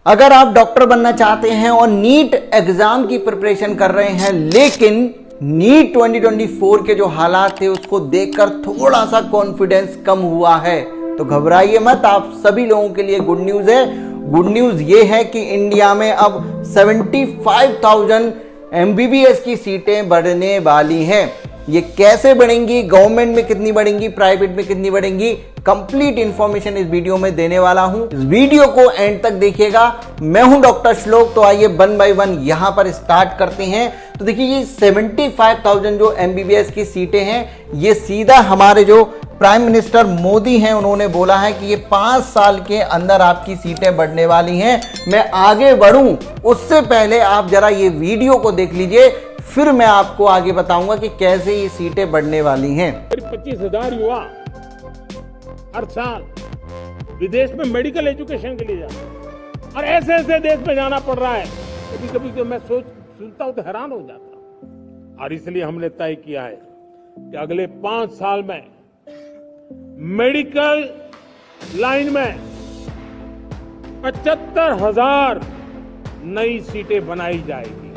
अगर आप डॉक्टर बनना चाहते हैं और नीट एग्जाम की प्रिपरेशन कर रहे हैं, लेकिन नीट 2024 के जो हालात थे उसको देखकर थोड़ा सा कॉन्फिडेंस कम हुआ है, तो घबराइए मत। आप सभी लोगों के लिए गुड न्यूज है। गुड न्यूज ये है कि इंडिया में अब 75,000 MBBS की सीटें बढ़ने वाली हैं। ये कैसे बढ़ेंगी, गवर्नमेंट में कितनी बढ़ेंगी, प्राइवेट में कितनी बढ़ेंगी, कंप्लीट इंफॉर्मेशन इस वीडियो में देने वाला हूं। इस वीडियो को एंड तक देखिएगा। मैं हूं डॉक्टर श्लोक। तो आइए 1 बाय 1 यहां पर स्टार्ट करते हैं। तो देखिए, ये 75,000 जो MBBS की सीटें हैं, ये सीधा हमारे जो प्राइम मिनिस्टर मोदी हैं उन्होंने बोला है कि ये 5 साल के अंदर आपकी सीटें बढ़ने वाली हैं। मैं आगे बढ़ूं उससे पहले आप जरा ये वीडियो को देख लीजिए, फिर मैं आपको आगे बताऊंगा कि कैसे ये सीटें बढ़ने वाली हैं। 25,000 युवा हर साल विदेश में मेडिकल एजुकेशन के लिए जाते हैं, और ऐसे ऐसे देश में जाना पड़ रहा है। कभी कभी तो मैं सुनता हूं तो हैरान हो जाता हूं। और इसलिए हमने तय किया है कि अगले 5 साल में मेडिकल लाइन में 75,000 नई सीटें बनाई जाएगी।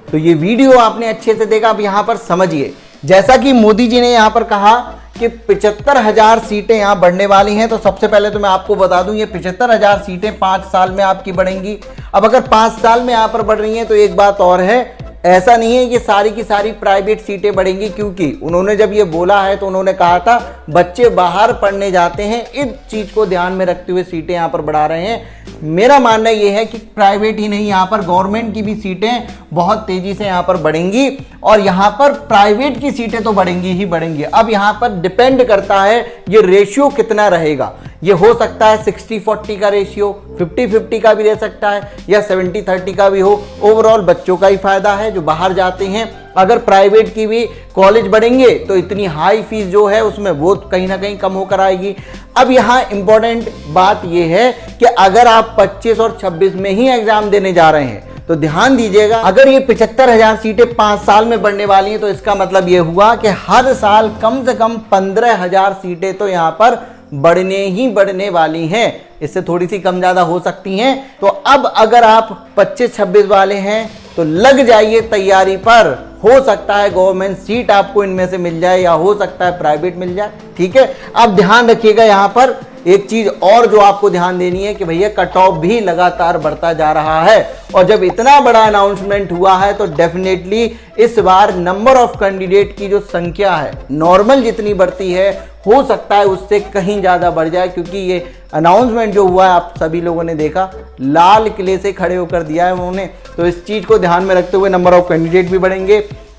तो ये वीडियो आपने अच्छे से देखा, अब यहां पर समझिए। जैसा कि मोदी जी ने यहां पर कहा कि 75,000 सीटें यहां बढ़ने वाली हैं, तो सबसे पहले तो मैं आपको बता दूं, ये 75,000 सीटें 5 साल में आपकी बढ़ेंगी। अब अगर 5 साल में यहां पर बढ़ रही हैं तो एक बात और है, ऐसा नहीं है कि सारी की सारी प्राइवेट सीटें बढ़ेंगी, क्योंकि उन्होंने जब ये बोला है तो उन्होंने कहा था बच्चे बाहर पढ़ने जाते हैं, इस चीज को ध्यान में रखते हुए सीटें यहां पर बढ़ा रहे हैं। मेरा मानना यह है कि प्राइवेट ही नहीं, यहां पर गवर्नमेंट की भी सीटें बहुत तेजी से यहां पर बढ़ेंगी, और यहां पर प्राइवेट की सीटें तो बढ़ेंगी ही बढ़ेंगी। अब यहां पर डिपेंड करता है ये रेशियो कितना रहेगा। ये हो सकता है 60-40 का रेशियो, 50-50 का भी रह सकता है, या 70-30 का भी हो। ओवरऑल बच्चों का ही फायदा है जो बाहर जाते हैं। अगर प्राइवेट की भी कॉलेज बढ़ेंगे तो इतनी हाई फीस जो है उसमें वो कहीं ना कहीं कम होकर आएगी। अब यहां इंपॉर्टेंट बात यह है कि अगर आप 25 और 26 में ही एग्जाम देने जा रहे हैं तो ध्यान दीजिएगा, अगर ये 75,000 सीटें 5 साल में बढ़ने वाली हैं तो इसका मतलब यह हुआ कि हर साल कम से कम 15,000 सीटें तो यहां पर बढ़ने ही बढ़ने वाली हैं। इससे थोड़ी सी कम ज्यादा हो सकती हैं। तो अब अगर आप 25-26 वाले हैं तो लग जाइए तैयारी पर। हो सकता है गवर्नमेंट सीट आपको इनमें से मिल जाए, या हो सकता है प्राइवेट मिल जाए। ठीक है, अब ध्यान रखिएगा यहां पर एक चीज और जो आपको ध्यान देनी है कि भैया कट ऑफ भी लगातार बढ़ता जा रहा है, और जब इतना बड़ा अनाउंसमेंट हुआ है तो डेफिनेटली इस बार नंबर ऑफ कैंडिडेट की जो संख्या है नॉर्मल जितनी बढ़ती है, हो सकता है उससे कहीं ज्यादा बढ़ जाए, क्योंकि ये अनाउंसमेंट जो हुआ है आप सभी लोगों ने देखा, लाल किले से खड़े होकर दिया है उन्होंने। तो इस चीज को ध्यान में रखते हुए नंबर ऑफ कैंडिडेट भी बढ़ेंगे।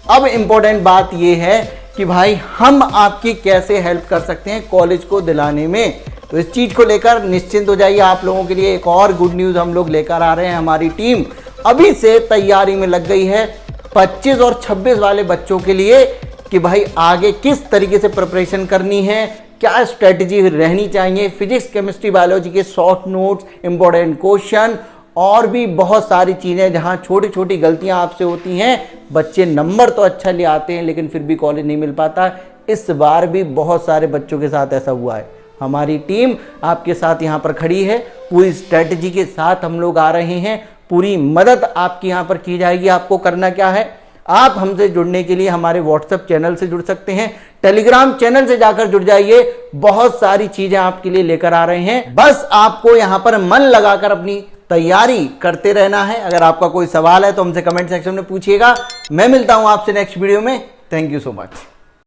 अब इंपॉर्टेंट बात यह है कि भाई हम आपकी कैसे हेल्प कर सकते हैं कॉलेज को दिलाने में। तो इस चीज को लेकर निश्चिंत हो जाइए। आप लोगों के लिए एक और गुड न्यूज हम लोग लेकर आ रहे हैं। हमारी टीम अभी से तैयारी में लग गई है 25 और 26 वाले बच्चों के लिए कि भाई आगे किस तरीके से प्रिपरेशन करनी है, क्या स्ट्रेटेजी रहनी चाहिए। फिजिक्स, केमिस्ट्री, बायोलॉजी के शॉर्ट नोट्स, इंपॉर्टेंट क्वेश्चन और भी बहुत सारी चीजें जहां छोटी छोटी गलतियां आपसे होती हैं। बच्चे नंबर तो अच्छा ले आते हैं लेकिन फिर भी कॉलेज नहीं मिल पाता। इस बार भी बहुत सारे बच्चों के साथ ऐसा हुआ है। हमारी टीम आपके साथ यहां पर खड़ी है, पूरी स्ट्रेटेजी के साथ हम लोग आ रहे हैं। पूरी मदद आपकी यहां पर की जाएगी। आपको करना क्या है, आप हमसे जुड़ने के लिए हमारे व्हाट्सएप चैनल से जुड़ सकते हैं, टेलीग्राम चैनल से जाकर जुड़ जाइए। बहुत सारी चीजें आपके लिए लेकर आ रहे हैं। बस आपको यहां पर मन लगाकर अपनी तैयारी करते रहना है। अगर आपका कोई सवाल है तो हमसे कमेंट सेक्शन में पूछिएगा। मैं मिलता हूं आपसे नेक्स्ट वीडियो में। Thank you so much.